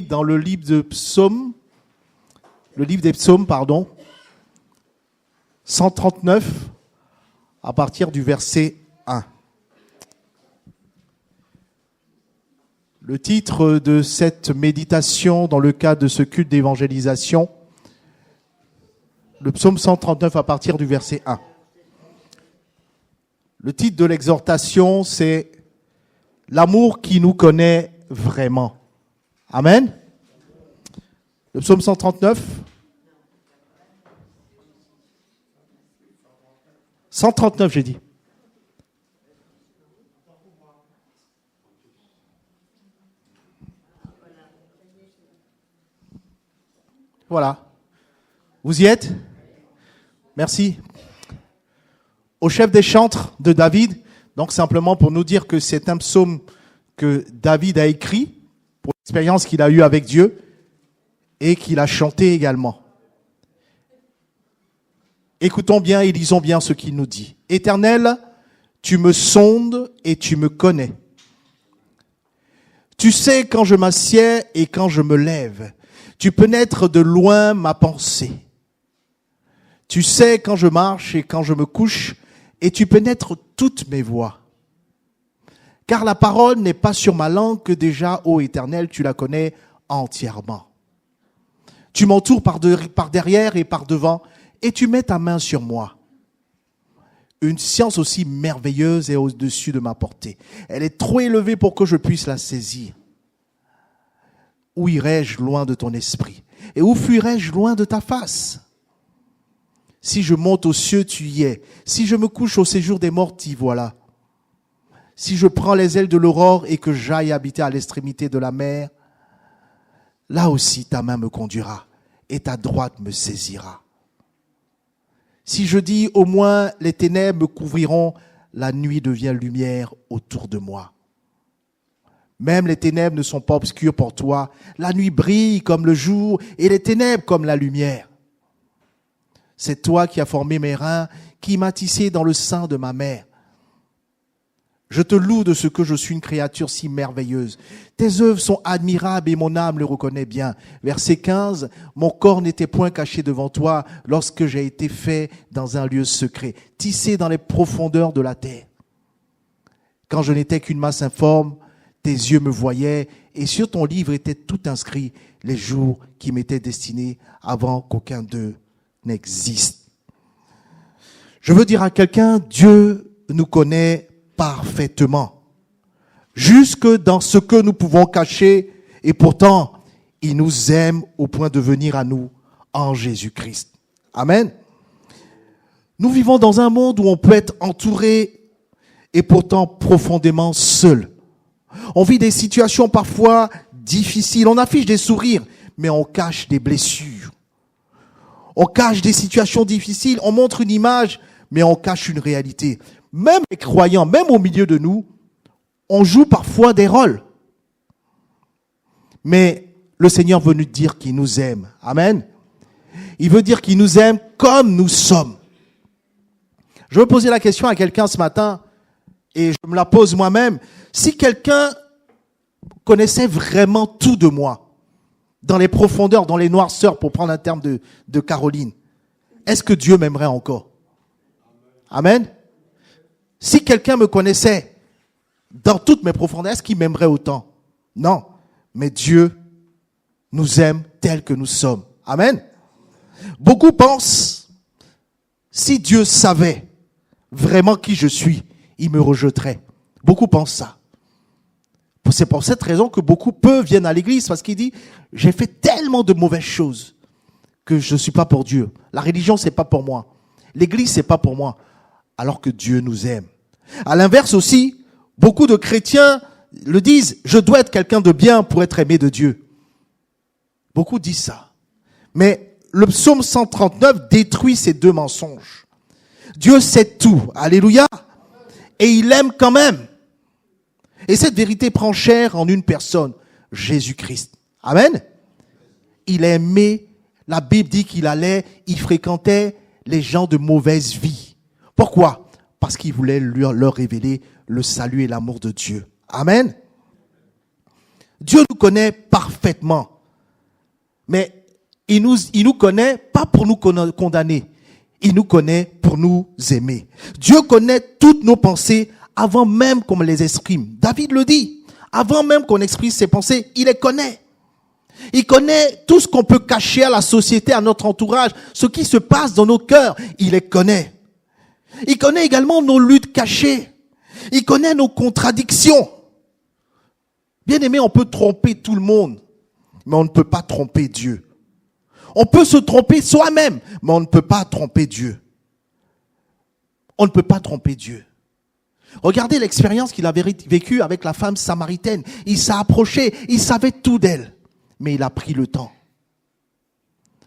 Bible dans le livre de Psaumes, le livre des Psaumes, 139, à partir du verset 1. Le titre de cette méditation dans le cadre de ce culte d'évangélisation, le psaume 139 à partir du verset 1. Le titre de l'exhortation, c'est « L'amour qui nous connaît vraiment ». Amen. Le psaume 139. 139, j'ai dit. Voilà. Vous y êtes? Merci. Au chef des chantres de David, donc simplement pour nous dire que c'est un psaume que David a écrit pour l'expérience qu'il a eue avec Dieu et qu'il a chanté également. Écoutons bien et lisons bien ce qu'il nous dit. « Éternel, tu me sondes et tu me connais. Tu sais quand je m'assieds et quand je me lève. Tu pénètres de loin ma pensée. Tu sais quand je marche et quand je me couche, et tu pénètres toutes mes voies. Car la parole n'est pas sur ma langue que déjà, ô Éternel, tu la connais entièrement. Tu m'entoures par derrière et par devant, et tu mets ta main sur moi. Une science aussi merveilleuse est au-dessus de ma portée. Elle est trop élevée pour que je puisse la saisir. Où irai-je loin de ton esprit? Et où fuirai-je loin de ta face? Si je monte aux cieux, tu y es. Si je me couche au séjour des morts, t'y voilà. Si je prends les ailes de l'aurore et que j'aille habiter à l'extrémité de la mer, là aussi ta main me conduira et ta droite me saisira. Si je dis au moins les ténèbres me couvriront, la nuit devient lumière autour de moi. Même les ténèbres ne sont pas obscures pour toi. La nuit brille comme le jour et les ténèbres comme la lumière. C'est toi qui as formé mes reins, qui m'as tissé dans le sein de ma mère. Je te loue de ce que je suis une créature si merveilleuse. Tes œuvres sont admirables et mon âme le reconnaît bien. Verset 15, mon corps n'était point caché devant toi lorsque j'ai été fait dans un lieu secret, tissé dans les profondeurs de la terre. Quand je n'étais qu'une masse informe, tes yeux me voyaient et sur ton livre étaient tout inscrits les jours qui m'étaient destinés avant qu'aucun d'eux n'existe. Je veux dire à quelqu'un, Dieu nous connaît parfaitement, jusque dans ce que nous pouvons cacher, et pourtant, il nous aime au point de venir à nous en Jésus-Christ. Amen. Nous vivons dans un monde où on peut être entouré et pourtant profondément seul. On vit des situations parfois difficiles. On affiche des sourires, mais on cache des blessures. On cache des situations difficiles. On montre une image, mais on cache une réalité. Même les croyants, même au milieu de nous, on joue parfois des rôles. Mais le Seigneur veut nous dire qu'il nous aime. Amen. Il veut dire qu'il nous aime comme nous sommes. Je veux poser la question à quelqu'un ce matin, et je me la pose moi-même. Si quelqu'un connaissait vraiment tout de moi, dans les profondeurs, dans les noirceurs, pour prendre un terme de Caroline, est-ce que Dieu m'aimerait encore? Amen. Si quelqu'un me connaissait dans toutes mes profondeurs, est-ce qu'il m'aimerait autant? Non. Mais Dieu nous aime tels que nous sommes. Amen. Beaucoup pensent, si Dieu savait vraiment qui je suis, il me rejetterait. Beaucoup pensent ça. C'est pour cette raison que beaucoup viennent à l'église, parce qu'ils disent, j'ai fait tellement de mauvaises choses que je ne suis pas pour Dieu. La religion, c'est pas pour moi. L'église, c'est pas pour moi. Alors que Dieu nous aime. À l'inverse aussi, beaucoup de chrétiens le disent, je dois être quelqu'un de bien pour être aimé de Dieu. Beaucoup disent ça. Mais le psaume 139 détruit ces deux mensonges. Dieu sait tout. Alléluia. Et il aime quand même. Et cette vérité prend chair en une personne, Jésus-Christ. Amen. Il aimait, la Bible dit il fréquentait les gens de mauvaise vie. Pourquoi? Parce qu'il voulait leur révéler le salut et l'amour de Dieu. Amen. Dieu nous connaît parfaitement. Mais il nous connaît pas pour nous condamner. Il nous connaît pour nous aimer. Dieu connaît toutes nos pensées avant même qu'on les exprime. David le dit. Avant même qu'on exprime ses pensées, il les connaît. Il connaît tout ce qu'on peut cacher à la société, à notre entourage, ce qui se passe dans nos cœurs. Il les connaît. Il connaît également nos luttes cachées. Il connaît nos contradictions. Bien aimé, on peut tromper tout le monde, mais on ne peut pas tromper Dieu. On peut se tromper soi-même, mais on ne peut pas tromper Dieu. On ne peut pas tromper Dieu. Regardez l'expérience qu'il avait vécue avec la femme samaritaine. Il s'est approché, il savait tout d'elle, mais il a pris le temps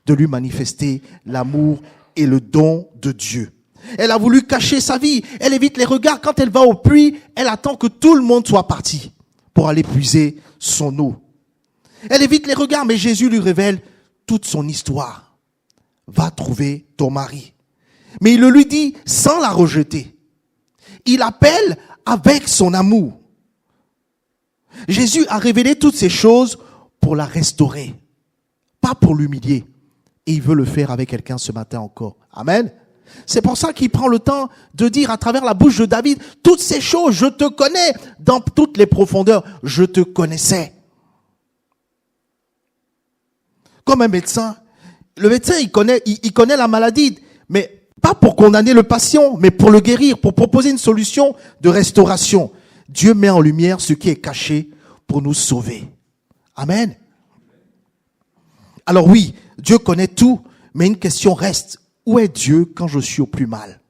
de lui manifester l'amour et le don de Dieu. Elle a voulu cacher sa vie. Elle évite les regards. Quand elle va au puits, elle attend que tout le monde soit parti pour aller puiser son eau. Elle évite les regards, mais Jésus lui révèle toute son histoire. Va trouver ton mari. Mais il le lui dit sans la rejeter. Il appelle avec son amour. Jésus a révélé toutes ces choses pour la restaurer, pas pour l'humilier. Et il veut le faire avec quelqu'un ce matin encore. Amen. C'est pour ça qu'il prend le temps de dire à travers la bouche de David, toutes ces choses, je te connais dans toutes les profondeurs, je te connaissais. Comme un médecin, le médecin il connaît la maladie, mais pas pour condamner le patient, mais pour le guérir, pour proposer une solution de restauration. Dieu met en lumière ce qui est caché pour nous sauver. Amen. Alors oui, Dieu connaît tout, mais une question reste. Où est Dieu quand je suis au plus mal?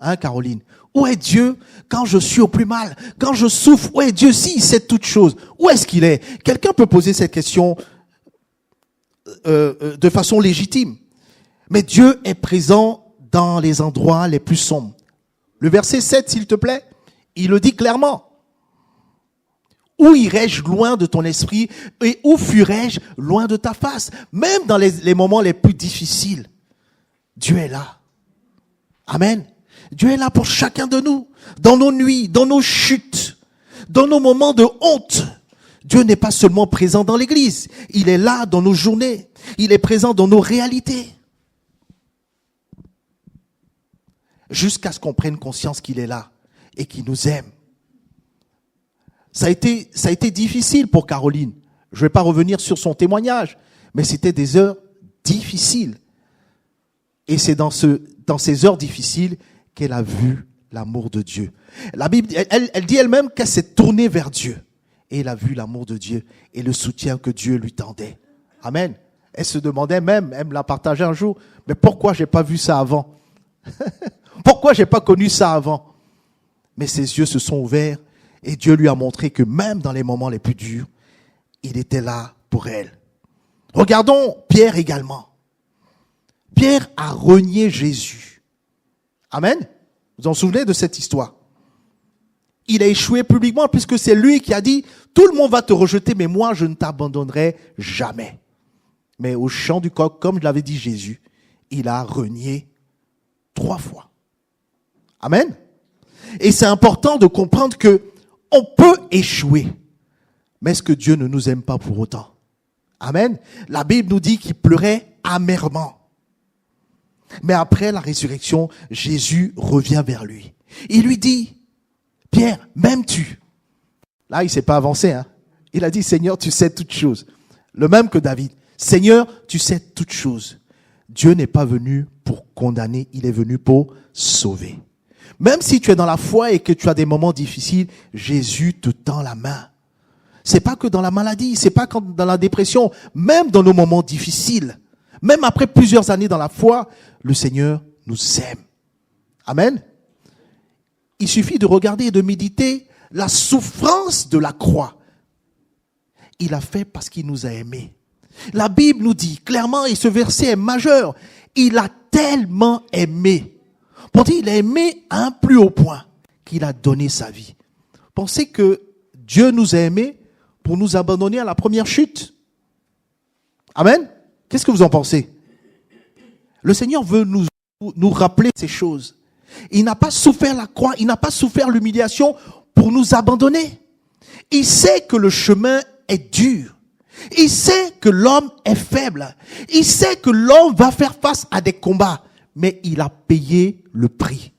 Hein, Caroline? Où est Dieu quand je suis au plus mal? Quand je souffre, où est Dieu s'il sait toutes choses? Où est-ce qu'il est? Quelqu'un peut poser cette question de façon légitime. Mais Dieu est présent dans les endroits les plus sombres. Le verset 7, s'il te plaît, il le dit clairement. Où irais-je loin de ton esprit et où fuirais-je loin de ta face? Même dans les moments les plus difficiles, Dieu est là. Amen. Dieu est là pour chacun de nous. Dans nos nuits, dans nos chutes, dans nos moments de honte. Dieu n'est pas seulement présent dans l'église. Il est là dans nos journées. Il est présent dans nos réalités. Jusqu'à ce qu'on prenne conscience qu'il est là et qu'il nous aime. Ça a été difficile pour Caroline. Je ne vais pas revenir sur son témoignage, mais c'était des heures difficiles. Et c'est dans ces heures difficiles qu'elle a vu l'amour de Dieu. La Bible, elle dit elle-même qu'elle s'est tournée vers Dieu. Et elle a vu l'amour de Dieu et le soutien que Dieu lui tendait. Amen. Elle se demandait même, elle me l'a partagé un jour, mais pourquoi j'ai pas vu ça avant? Pourquoi j'ai pas connu ça avant? Mais ses yeux se sont ouverts et Dieu lui a montré que même dans les moments les plus durs, il était là pour elle. Regardons Pierre également. Pierre a renié Jésus. Amen. Vous en souvenez de cette histoire? Il a échoué publiquement puisque c'est lui qui a dit « Tout le monde va te rejeter, mais moi je ne t'abandonnerai jamais. » Mais au chant du coq, comme je l'avais dit Jésus, il a renié 3 fois. Amen. Et c'est important de comprendre que on peut échouer, mais est-ce que Dieu ne nous aime pas pour autant? Amen. La Bible nous dit qu'il pleurait amèrement. Mais après la résurrection, Jésus revient vers lui. Il lui dit, Pierre, m'aimes-tu? Là, il s'est pas avancé, hein. Il a dit, Seigneur, tu sais toutes choses. Le même que David. Seigneur, tu sais toutes choses. Dieu n'est pas venu pour condamner, il est venu pour sauver. Même si tu es dans la foi et que tu as des moments difficiles, Jésus te tend la main. C'est pas que dans la maladie, c'est pas quand dans la dépression, même dans nos moments difficiles, même après plusieurs années dans la foi, le Seigneur nous aime. Amen. Il suffit de regarder et de méditer la souffrance de la croix. Il a fait parce qu'il nous a aimés. La Bible nous dit clairement, et ce verset est majeur, il a tellement aimé. Pour dire, il a aimé à un plus haut point qu'il a donné sa vie. Pensez que Dieu nous a aimés pour nous abandonner à la première chute. Amen. Qu'est-ce que vous en pensez? Le Seigneur veut nous rappeler ces choses. Il n'a pas souffert la croix, il n'a pas souffert l'humiliation pour nous abandonner. Il sait que le chemin est dur. Il sait que l'homme est faible. Il sait que l'homme va faire face à des combats. Mais il a payé le prix.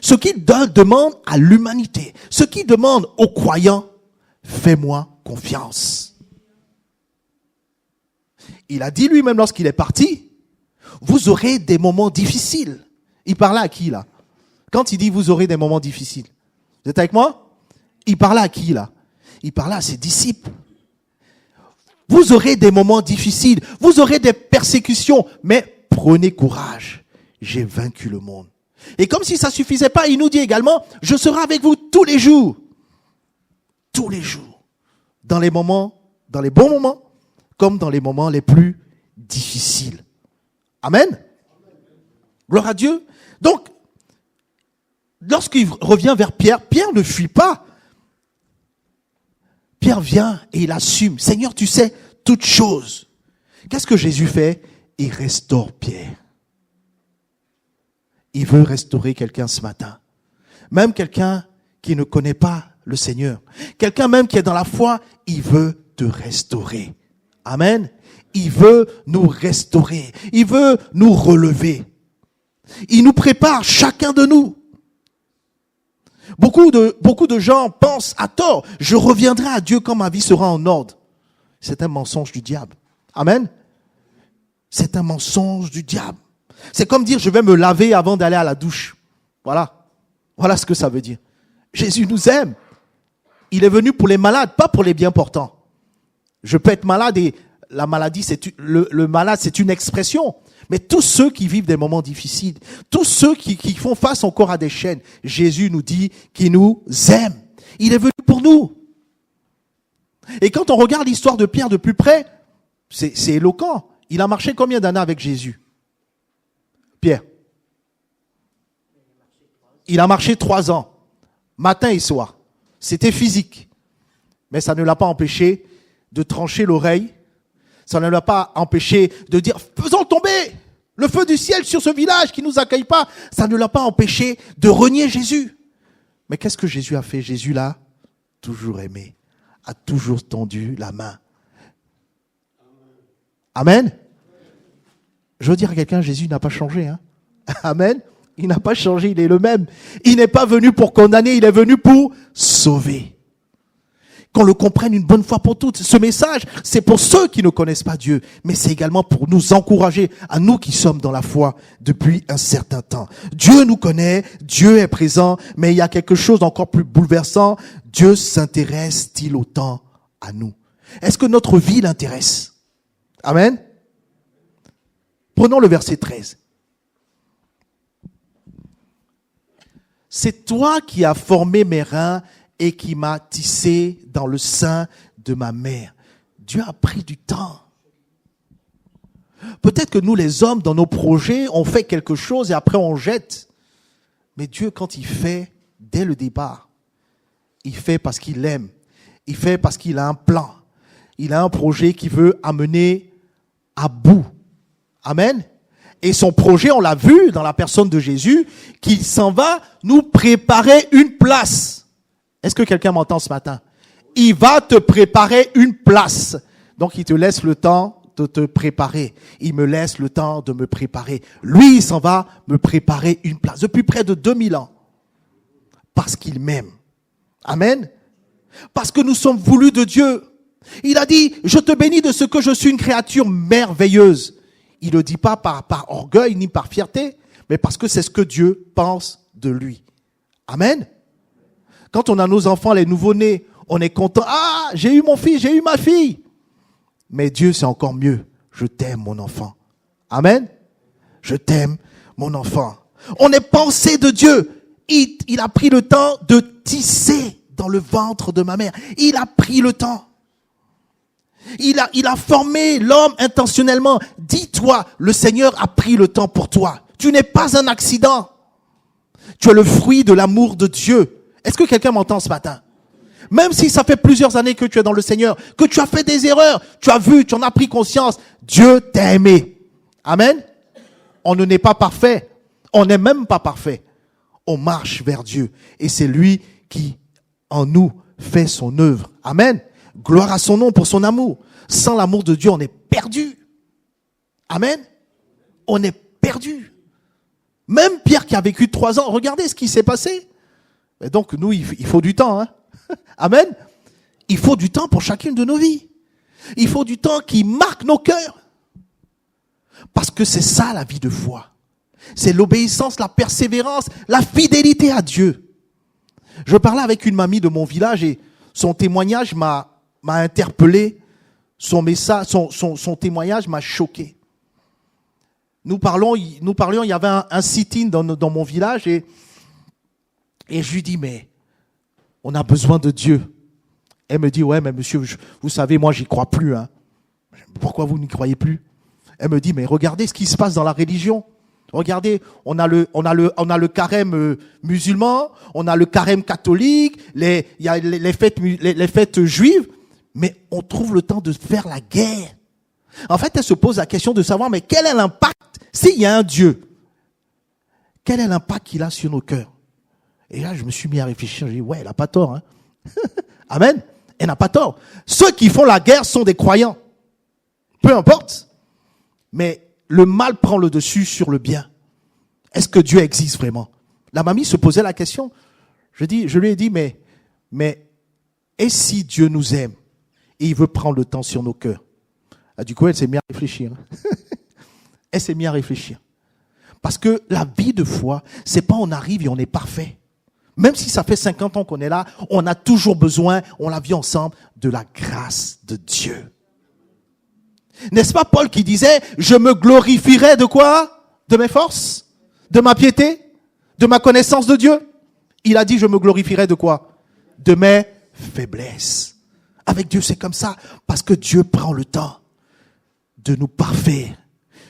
Ce qu'il demande à l'humanité, ce qu'il demande aux croyants, fais-moi confiance. Il a dit lui-même lorsqu'il est parti, vous aurez des moments difficiles. Il parlait à qui là? Quand il dit vous aurez des moments difficiles. Vous êtes avec moi? Il parlait à qui là? Il parlait à ses disciples. Vous aurez des moments difficiles, vous aurez des persécutions, mais prenez courage, j'ai vaincu le monde. Et comme si ça suffisait pas, il nous dit également, je serai avec vous tous les jours, dans les moments, dans les bons moments, comme dans les moments les plus difficiles. Amen. Gloire à Dieu. Donc, lorsqu'il revient vers Pierre, Pierre ne fuit pas. Pierre vient et il assume. Seigneur, tu sais toutes choses. Qu'est-ce que Jésus fait? Il restaure Pierre. Il veut restaurer quelqu'un ce matin. Même quelqu'un qui ne connaît pas le Seigneur. Quelqu'un même qui est dans la foi, il veut te restaurer. Amen. Il veut nous restaurer. Il veut nous relever. Il nous prépare, chacun de nous. Beaucoup de gens pensent à tort, je reviendrai à Dieu quand ma vie sera en ordre. C'est un mensonge du diable. Amen. C'est un mensonge du diable. C'est comme dire je vais me laver avant d'aller à la douche. Voilà. Voilà ce que ça veut dire. Jésus nous aime. Il est venu pour les malades, pas pour les bien portants. Je peux être malade et la maladie, le malade, c'est une expression. Mais tous ceux qui vivent des moments difficiles, tous ceux qui font face encore à des chaînes, Jésus nous dit qu'il nous aime. Il est venu pour nous. Et quand on regarde l'histoire de Pierre de plus près, c'est éloquent. Il a marché combien d'années avec Jésus? Pierre. Il a marché 3 ans, matin et soir. C'était physique. Mais ça ne l'a pas empêché de trancher l'oreille. Ça ne l'a pas empêché de dire « Faisons tomber le feu du ciel sur ce village qui ne nous accueille pas ». Ça ne l'a pas empêché de renier Jésus. Mais qu'est-ce que Jésus a fait? Jésus l'a toujours aimé, a toujours tendu la main. Amen. Je veux dire à quelqu'un, Jésus n'a pas changé. Hein? Amen. Il n'a pas changé, il est le même. Il n'est pas venu pour condamner, il est venu pour sauver. Qu'on le comprenne une bonne fois pour toutes. Ce message, c'est pour ceux qui ne connaissent pas Dieu, mais c'est également pour nous encourager, à nous qui sommes dans la foi depuis un certain temps. Dieu nous connaît, Dieu est présent, mais il y a quelque chose d'encore plus bouleversant. Dieu s'intéresse-t-il autant à nous? Est-ce que notre vie l'intéresse? Amen. Prenons le verset 13. C'est toi qui as formé mes reins et qui m'a tissé dans le sein de ma mère. Dieu a pris du temps. Peut-être que nous, les hommes, dans nos projets, on fait quelque chose et après on jette. Mais Dieu, quand il fait, dès le départ, il fait parce qu'il aime. Il fait parce qu'il a un plan. Il a un projet qu'il veut amener à bout. Amen. Et son projet, on l'a vu dans la personne de Jésus, qu'il s'en va nous préparer une place. Est-ce que quelqu'un m'entend ce matin? Il va te préparer une place. Donc il te laisse le temps de te préparer. Il me laisse le temps de me préparer. Lui, il s'en va me préparer une place. Depuis près de 2000 ans. Parce qu'il m'aime. Amen. Parce que nous sommes voulus de Dieu. Il a dit, je te bénis de ce que je suis une créature merveilleuse. Il ne le dit pas par orgueil ni par fierté, mais parce que c'est ce que Dieu pense de lui. Amen. Quand on a nos enfants, les nouveau-nés, on est content. Ah, j'ai eu mon fils, j'ai eu ma fille. Mais Dieu, c'est encore mieux. Je t'aime, mon enfant. Amen. Je t'aime, mon enfant. On est pensé de Dieu. Il a pris le temps de tisser dans le ventre de ma mère. Il a pris le temps. Il a formé l'homme intentionnellement. Dis-toi, le Seigneur a pris le temps pour toi. Tu n'es pas un accident. Tu es le fruit de l'amour de Dieu. Est-ce que quelqu'un m'entend ce matin? Même si ça fait plusieurs années que tu es dans le Seigneur, que tu as fait des erreurs, tu as vu, tu en as pris conscience, Dieu t'a aimé. Amen. On ne n'est pas parfait. On n'est même pas parfait. On marche vers Dieu. Et c'est lui qui, en nous, fait son œuvre. Amen. Gloire à son nom pour son amour. Sans l'amour de Dieu, on est perdu. Amen. On est perdu. Même Pierre qui a vécu 3 ans, regardez ce qui s'est passé. Et donc nous, il faut du temps. Hein. Amen. Il faut du temps pour chacune de nos vies. Il faut du temps qui marque nos cœurs. Parce que c'est ça la vie de foi. C'est l'obéissance, la persévérance, la fidélité à Dieu. Je parlais avec une mamie de mon village et son témoignage m'a interpellé. Son message, son témoignage m'a choqué. Nous parlions, il y avait un sit-in dans mon village et je lui dis, mais on a besoin de Dieu. Elle me dit, ouais, mais monsieur, vous savez, moi, j'y crois plus. Hein. Pourquoi vous n'y croyez plus? Elle me dit, mais regardez ce qui se passe dans la religion. Regardez, on a le carême musulman, on a le carême catholique, il y a les fêtes juives, mais on trouve le temps de faire la guerre. En fait, elle se pose la question de savoir, mais quel est l'impact, s'il y a un Dieu, quel est l'impact qu'il a sur nos cœurs? Et là, je me suis mis à réfléchir, j'ai dit, ouais, elle n'a pas tort. Hein. Amen. Elle n'a pas tort. Ceux qui font la guerre sont des croyants. Peu importe. Mais le mal prend le dessus sur le bien. Est-ce que Dieu existe vraiment? La mamie se posait la question. Je lui ai dit, mais et si Dieu nous aime et il veut prendre le temps sur nos cœurs? Ah, du coup, elle s'est mise à réfléchir. Elle s'est mise à réfléchir. Parce que la vie de foi, c'est pas on arrive et on est parfait. Même si ça fait 50 ans qu'on est là, on a toujours besoin, on l'a vu ensemble, de la grâce de Dieu. N'est-ce pas Paul qui disait, je me glorifierai de quoi? De mes forces? De ma piété? De ma connaissance de Dieu? Il a dit, je me glorifierai de quoi? De mes faiblesses. Avec Dieu, c'est comme ça. Parce que Dieu prend le temps de nous parfaire,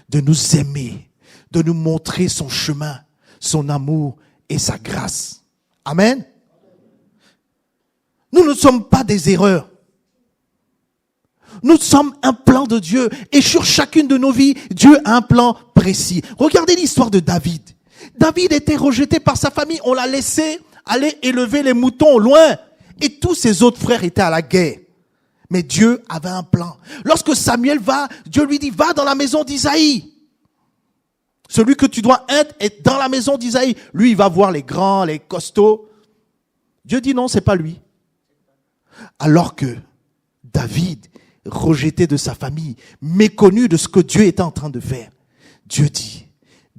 de nous aimer, de nous montrer son chemin, son amour et sa grâce. Amen. Nous ne sommes pas des erreurs. Nous sommes un plan de Dieu. Et sur chacune de nos vies, Dieu a un plan précis. Regardez l'histoire de David. David était rejeté par sa famille. On l'a laissé aller élever les moutons au loin. Et tous ses autres frères étaient à la guerre. Mais Dieu avait un plan. Lorsque Samuel va, Dieu lui dit, va dans la maison d'Isaïe. Celui que tu dois être est dans la maison d'Isaïe. Lui, il va voir les grands, les costauds. Dieu dit non, c'est pas lui. Alors que David, rejeté de sa famille, méconnu de ce que Dieu était en train de faire, Dieu dit,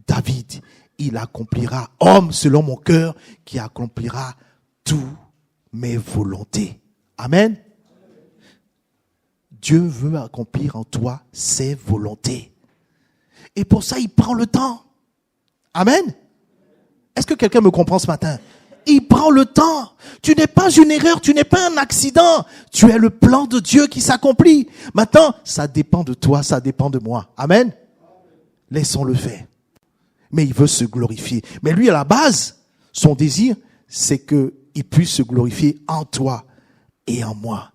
David, il accomplira, homme selon mon cœur, qui accomplira toutes mes volontés. Amen. Dieu veut accomplir en toi ses volontés. Et pour ça, il prend le temps. Amen. Est-ce que quelqu'un me comprend ce matin? Il prend le temps. Tu n'es pas une erreur, tu n'es pas un accident. Tu es le plan de Dieu qui s'accomplit. Maintenant, ça dépend de toi, ça dépend de moi. Amen. Laissons-le faire. Mais il veut se glorifier. Mais lui, à la base, son désir, c'est qu'il puisse se glorifier en toi et en moi.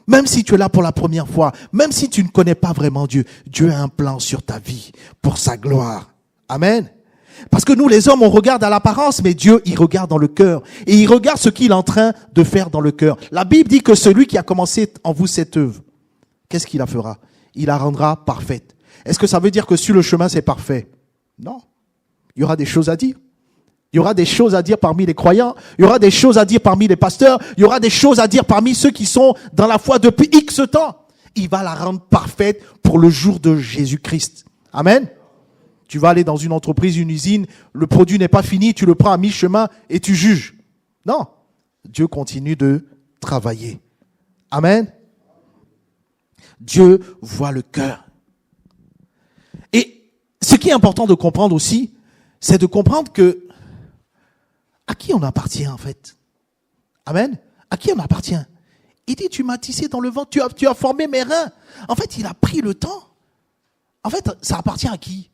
Même si tu es là pour la première fois, même si tu ne connais pas vraiment Dieu, Dieu a un plan sur ta vie pour sa gloire. Amen. Parce que nous, les hommes, on regarde à l'apparence, mais Dieu, il regarde dans le cœur. Et il regarde ce qu'il est en train de faire dans le cœur. La Bible dit que celui qui a commencé en vous cette œuvre, qu'est-ce qu'il la fera? Il la rendra parfaite. Est-ce que ça veut dire que sur le chemin, c'est parfait? Non. Il y aura des choses à dire. Il y aura des choses à dire parmi les croyants. Il y aura des choses à dire parmi les pasteurs. Il y aura des choses à dire parmi ceux qui sont dans la foi depuis X temps. Il va la rendre parfaite pour le jour de Jésus-Christ. Amen. Tu vas aller dans une entreprise, une usine, le produit n'est pas fini, tu le prends à mi-chemin et tu juges. Non. Dieu continue de travailler. Amen. Dieu voit le cœur. Et ce qui est important de comprendre aussi, c'est de comprendre que à qui on appartient en fait? Amen. À qui on appartient? Il dit, tu m'as tissé dans le ventre, tu as formé mes reins. En fait, il a pris le temps. En fait, ça appartient à qui?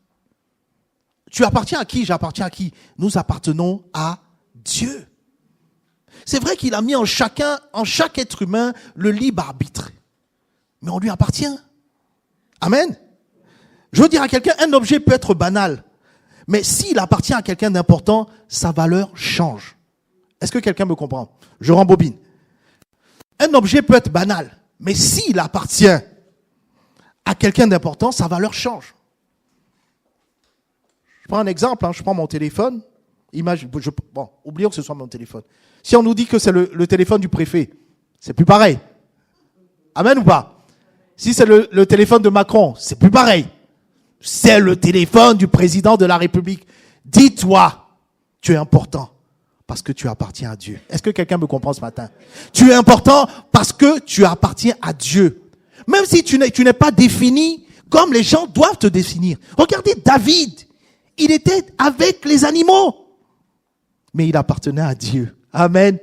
Tu appartiens à qui? J'appartiens à qui? Nous appartenons à Dieu. C'est vrai qu'il a mis en chaque être humain, le libre arbitre. Mais on lui appartient. Amen. Je veux dire à quelqu'un, un objet peut être banal. Mais s'il appartient à quelqu'un d'important, sa valeur change. Est-ce que quelqu'un me comprend? Je rembobine. Un objet peut être banal. Mais s'il appartient à quelqu'un d'important, sa valeur change. Je prends un exemple, je prends mon téléphone. Oublions que ce soit mon téléphone. Si on nous dit que c'est le téléphone du préfet, c'est plus pareil. Amen ou pas? Si c'est le téléphone de Macron, c'est plus pareil. C'est le téléphone du président de la République. Dis-toi, tu es important parce que tu appartiens à Dieu. Est-ce que quelqu'un me comprend ce matin? Tu es important parce que tu appartiens à Dieu. Même si tu n'es pas défini comme les gens doivent te définir. Regardez David. Il était avec les animaux. Mais il appartenait à Dieu. Amen.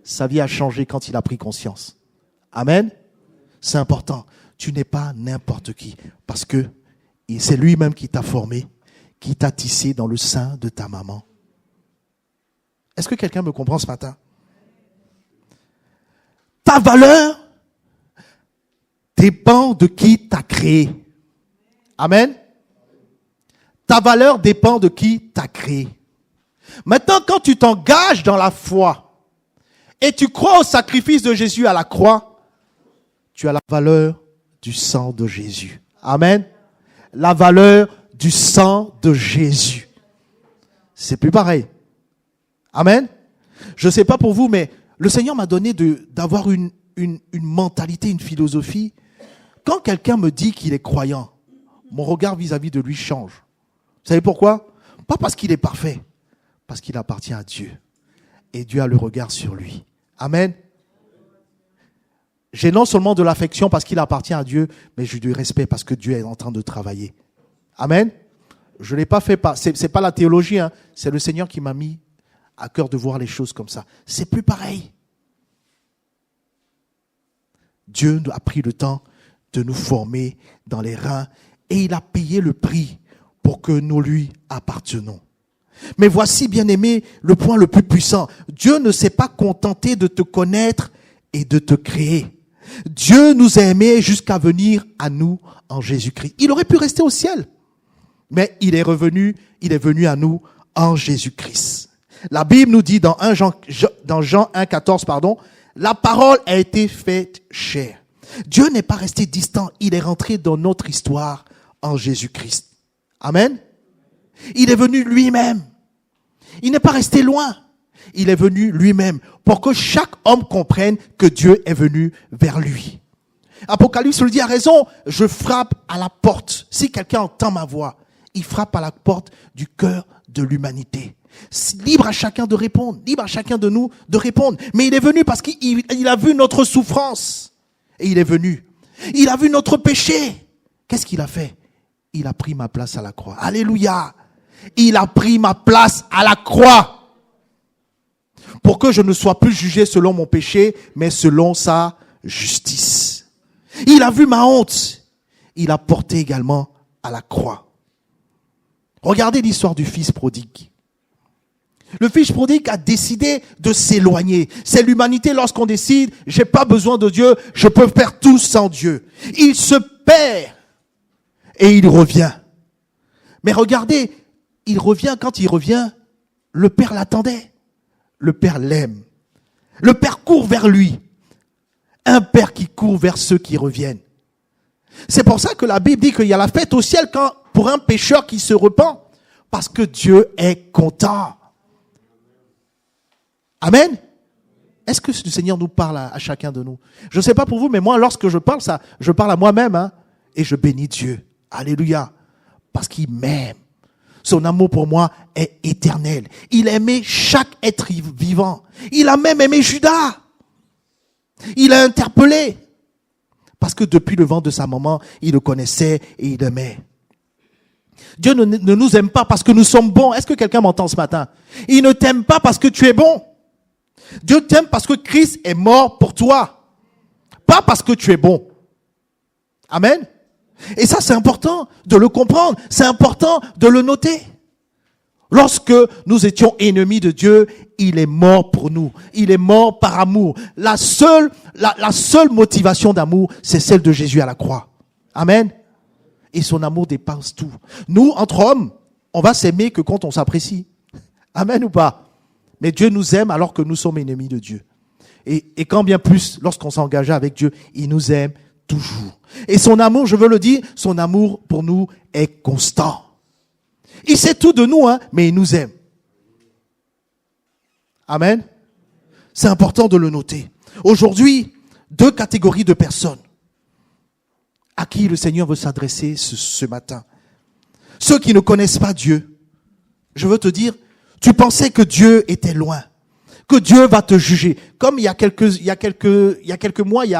Sa vie a changé quand il a pris conscience. Amen. C'est important. Tu n'es pas n'importe qui. Parce que c'est lui-même qui t'a formé, qui t'a tissé dans le sein de ta maman. Est-ce que quelqu'un me comprend ce matin? Ta valeur dépend de qui t'a créé. Amen. Ta valeur dépend de qui t'a créé. Maintenant, quand tu t'engages dans la foi et tu crois au sacrifice de Jésus à la croix, tu as la valeur du sang de Jésus. Amen. La valeur du sang de Jésus. C'est plus pareil. Amen. Je ne sais pas pour vous, mais le Seigneur m'a donné d'avoir une mentalité, une philosophie. Quand quelqu'un me dit qu'il est croyant, mon regard vis-à-vis de lui change. Vous savez pourquoi? Pas parce qu'il est parfait, parce qu'il appartient à Dieu. Et Dieu a le regard sur lui. Amen. J'ai non seulement de l'affection parce qu'il appartient à Dieu, mais j'ai du respect parce que Dieu est en train de travailler. Amen. Je ne l'ai pas fait, c'est pas la théologie, c'est le Seigneur qui m'a mis à cœur de voir les choses comme ça. C'est plus pareil. Dieu a pris le temps de nous former dans les reins et il a payé le prix pour que nous lui appartenons. Mais voici, bien-aimé, le point le plus puissant. Dieu ne s'est pas contenté de te connaître et de te créer. Dieu nous a aimés jusqu'à venir à nous en Jésus-Christ. Il aurait pu rester au ciel, mais il est venu à nous en Jésus-Christ. La Bible nous dit dans Jean 1,14, la parole a été faite chair. Dieu n'est pas resté distant, il est rentré dans notre histoire en Jésus-Christ. Amen. Il est venu lui-même. Il n'est pas resté loin. Il est venu lui-même pour que chaque homme comprenne que Dieu est venu vers lui. Apocalypse le dit à raison, je frappe à la porte. Si quelqu'un entend ma voix, il frappe à la porte du cœur de l'humanité. Libre à chacun de répondre, libre à chacun de nous de répondre. Mais il est venu parce qu'il a vu notre souffrance. Et il est venu. Il a vu notre péché. Qu'est-ce qu'il a fait? Il a pris ma place à la croix. Alléluia. Il a pris ma place à la croix. Pour que je ne sois plus jugé selon mon péché, mais selon sa justice. Il a vu ma honte. Il a porté également à la croix. Regardez l'histoire du fils prodigue. Le fils prodigue a décidé de s'éloigner. C'est l'humanité lorsqu'on décide, j'ai pas besoin de Dieu, je peux faire tout sans Dieu. Il se perd et il revient. Mais regardez, quand il revient, le père l'attendait. Le père l'aime. Le père court vers lui. Un père qui court vers ceux qui reviennent. C'est pour ça que la Bible dit qu'il y a la fête au ciel pour un pécheur qui se repent. Parce que Dieu est content. Amen. Est-ce que le Seigneur nous parle à chacun de nous? Je ne sais pas pour vous, mais moi, lorsque je parle ça, je parle à moi-même, et je bénis Dieu. Alléluia. Parce qu'il m'aime. Son amour pour moi est éternel. Il aimait chaque être vivant. Il a même aimé Judas. Il a interpellé. Parce que depuis le ventre de sa maman, il le connaissait et il l'aimait. Dieu ne nous aime pas parce que nous sommes bons. Est-ce que quelqu'un m'entend ce matin? Il ne t'aime pas parce que tu es bon. Dieu t'aime parce que Christ est mort pour toi. Pas parce que tu es bon. Amen. Et ça, c'est important de le comprendre. C'est important de le noter. Lorsque nous étions ennemis de Dieu, il est mort pour nous. Il est mort par amour. La seule motivation d'amour, c'est celle de Jésus à la croix. Amen. Et son amour dépasse tout. Nous, entre hommes, on va s'aimer que quand on s'apprécie. Amen ou pas? Mais Dieu nous aime alors que nous sommes ennemis de Dieu. Et quand bien plus, lorsqu'on s'engage avec Dieu, il nous aime toujours. Et son amour, je veux le dire, son amour pour nous est constant. Il sait tout de nous, mais il nous aime. Amen. C'est important de le noter. Aujourd'hui, 2 catégories de personnes à qui le Seigneur veut s'adresser ce matin. Ceux qui ne connaissent pas Dieu. Je veux te dire, tu pensais que Dieu était loin, que Dieu va te juger. Comme il y a quelques mois, il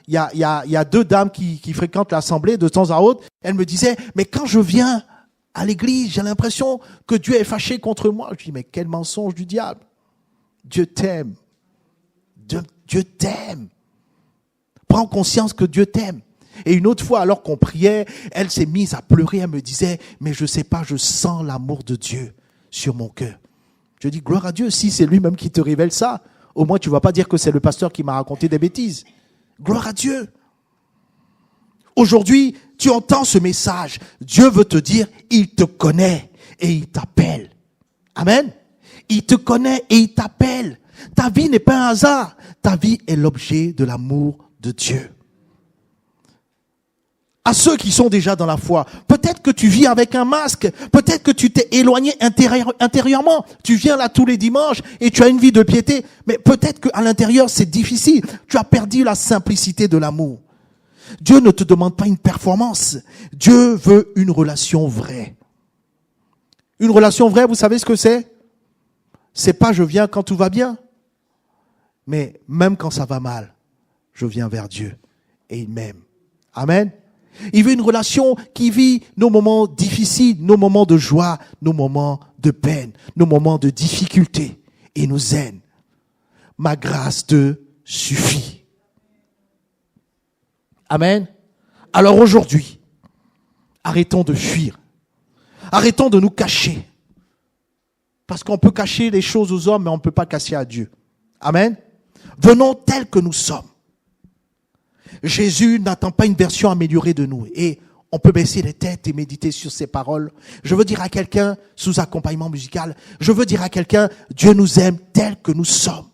y a 2 dames qui fréquentent l'assemblée de temps à autre. Elles me disaient, mais quand je viens à l'église, j'ai l'impression que Dieu est fâché contre moi. Je dis, mais quel mensonge du diable. Dieu t'aime. Dieu t'aime. Prends conscience que Dieu t'aime. Et une autre fois, alors qu'on priait, elle s'est mise à pleurer. Elle me disait, mais je sais pas, je sens l'amour de Dieu sur mon cœur. Je dis, gloire à Dieu, si c'est lui-même qui te révèle ça, au moins tu vas pas dire que c'est le pasteur qui m'a raconté des bêtises. Gloire à Dieu. Aujourd'hui, tu entends ce message. Dieu veut te dire, il te connaît et il t'appelle. Amen. Il te connaît et il t'appelle. Ta vie n'est pas un hasard. Ta vie est l'objet de l'amour de Dieu. À ceux qui sont déjà dans la foi, peut-être que tu vis avec un masque, peut-être que tu t'es éloigné intérieurement, tu viens là tous les dimanches et tu as une vie de piété, mais peut-être qu'à l'intérieur c'est difficile, tu as perdu la simplicité de l'amour. Dieu ne te demande pas une performance, Dieu veut une relation vraie. Une relation vraie, vous savez ce que c'est? C'est pas je viens quand tout va bien, mais même quand ça va mal, je viens vers Dieu et il m'aime. Amen. Il veut une relation qui vit nos moments difficiles, nos moments de joie, nos moments de peine, nos moments de difficulté. Il nous aime. Ma grâce te suffit. Amen. Alors aujourd'hui, arrêtons de fuir. Arrêtons de nous cacher. Parce qu'on peut cacher les choses aux hommes, mais on ne peut pas cacher à Dieu. Amen. Venons tels que nous sommes. Jésus n'attend pas une version améliorée de nous. Et on peut baisser les têtes et méditer sur ces paroles. Je veux dire à quelqu'un, sous accompagnement musical, je veux dire à quelqu'un, Dieu nous aime tels que nous sommes.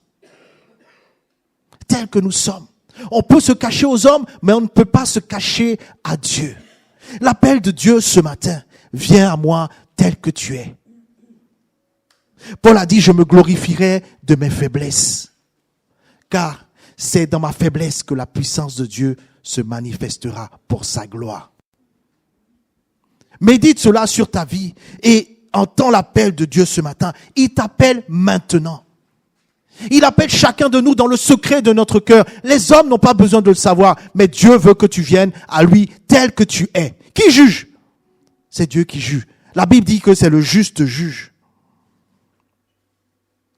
Tels que nous sommes. On peut se cacher aux hommes, mais on ne peut pas se cacher à Dieu. L'appel de Dieu ce matin, viens à moi tel que tu es. Paul a dit, je me glorifierai de mes faiblesses. Car c'est dans ma faiblesse que la puissance de Dieu se manifestera pour sa gloire. Médite cela sur ta vie et entends l'appel de Dieu ce matin. Il t'appelle maintenant. Il appelle chacun de nous dans le secret de notre cœur. Les hommes n'ont pas besoin de le savoir, mais Dieu veut que tu viennes à lui tel que tu es. Qui juge? C'est Dieu qui juge. La Bible dit que c'est le juste juge.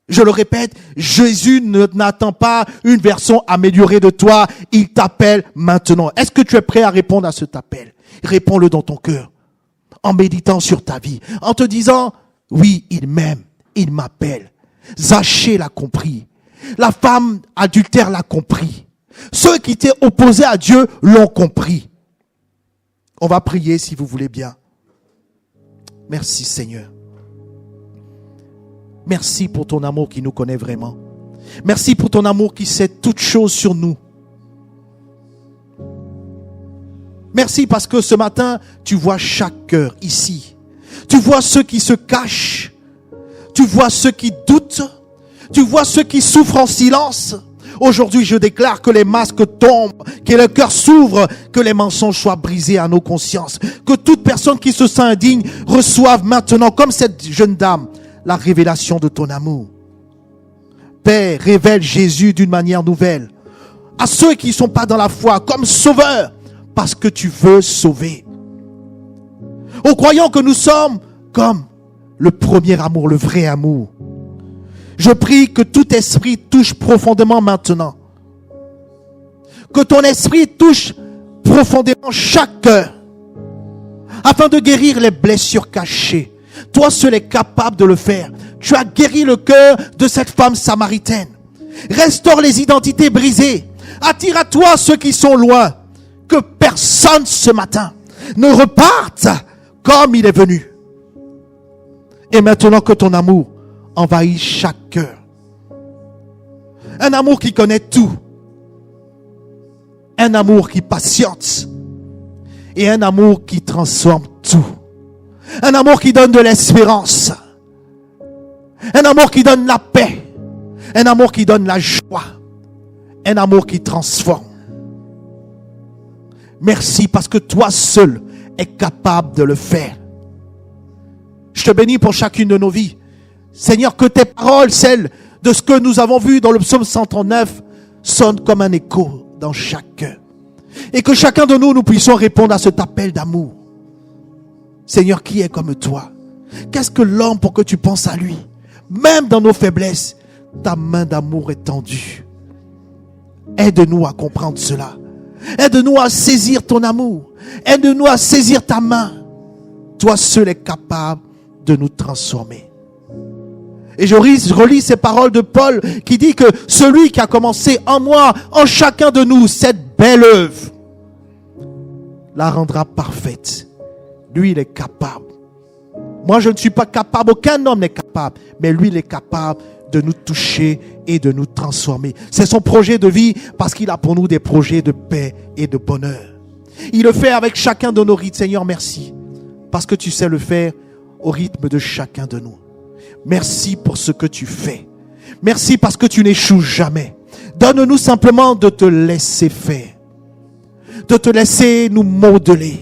Je le répète, Jésus n'attend pas une version améliorée de toi. Il t'appelle maintenant. Est-ce que tu es prêt à répondre à cet appel? Réponds-le dans ton cœur. En méditant sur ta vie. En te disant, oui, il m'aime. Il m'appelle. Zachée l'a compris. La femme adultère l'a compris. Ceux qui étaient opposés à Dieu l'ont compris. On va prier si vous voulez bien. Merci Seigneur. Merci pour ton amour qui nous connaît vraiment. Merci pour ton amour qui sait toutes choses sur nous. Merci parce que ce matin, tu vois chaque cœur ici. Tu vois ceux qui se cachent. Tu vois ceux qui doutent. Tu vois ceux qui souffrent en silence. Aujourd'hui, je déclare que les masques tombent, que le cœur s'ouvre, que les mensonges soient brisés à nos consciences. Que toute personne qui se sent indigne reçoive maintenant, comme cette jeune dame, la révélation de ton amour. Père, révèle Jésus d'une manière nouvelle. À ceux qui ne sont pas dans la foi, comme sauveur, parce que tu veux sauver. Aux croyants que nous sommes, comme le premier amour, le vrai amour. Je prie que tout esprit touche profondément maintenant. Que ton esprit touche profondément chaque cœur. Afin de guérir les blessures cachées. Toi seul es capable de le faire. Tu as guéri le cœur de cette femme samaritaine. Restaure les identités brisées. Attire à toi ceux qui sont loin. Que personne ce matin ne reparte comme il est venu. Et maintenant que ton amour envahit chaque cœur. Un amour qui connaît tout. un amour qui patiente et un amour qui transforme tout. Un amour qui donne de l'espérance, un amour qui donne la paix, un amour qui donne la joie, un amour qui transforme. Merci parce que toi seul es capable de le faire. Je te bénis pour chacune de nos vies. Seigneur, que tes paroles, celles de ce que nous avons vu dans le psaume 139, sonnent comme un écho dans chaque cœur. Et que chacun de nous puissions répondre à cet appel d'amour. Seigneur, qui est comme toi? Qu'est-ce que l'homme pour que tu penses à lui? Même dans nos faiblesses, ta main d'amour est tendue. Aide-nous à comprendre cela. Aide-nous à saisir ton amour. Aide-nous à saisir ta main. Toi seul es capable de nous transformer. Et je relis ces paroles de Paul qui dit que celui qui a commencé en moi, en chacun de nous, cette belle œuvre, la rendra parfaite. Lui, il est capable. Moi, je ne suis pas capable, aucun homme n'est capable, mais lui, il est capable de nous toucher et de nous transformer. C'est son projet de vie parce qu'il a pour nous des projets de paix et de bonheur. Il le fait avec chacun de nos rythmes. Seigneur, merci parce que tu sais le faire au rythme de chacun de nous. Merci pour ce que tu fais. Merci parce que tu n'échoues jamais. Donne-nous simplement de te laisser faire, de te laisser nous modeler.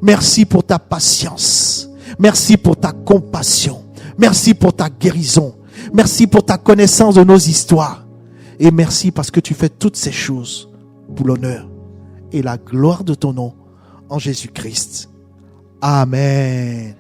Merci pour ta patience. Merci pour ta compassion. Merci pour ta guérison. Merci pour ta connaissance de nos histoires. Et merci parce que tu fais toutes ces choses pour l'honneur et la gloire de ton nom en Jésus-Christ. Amen.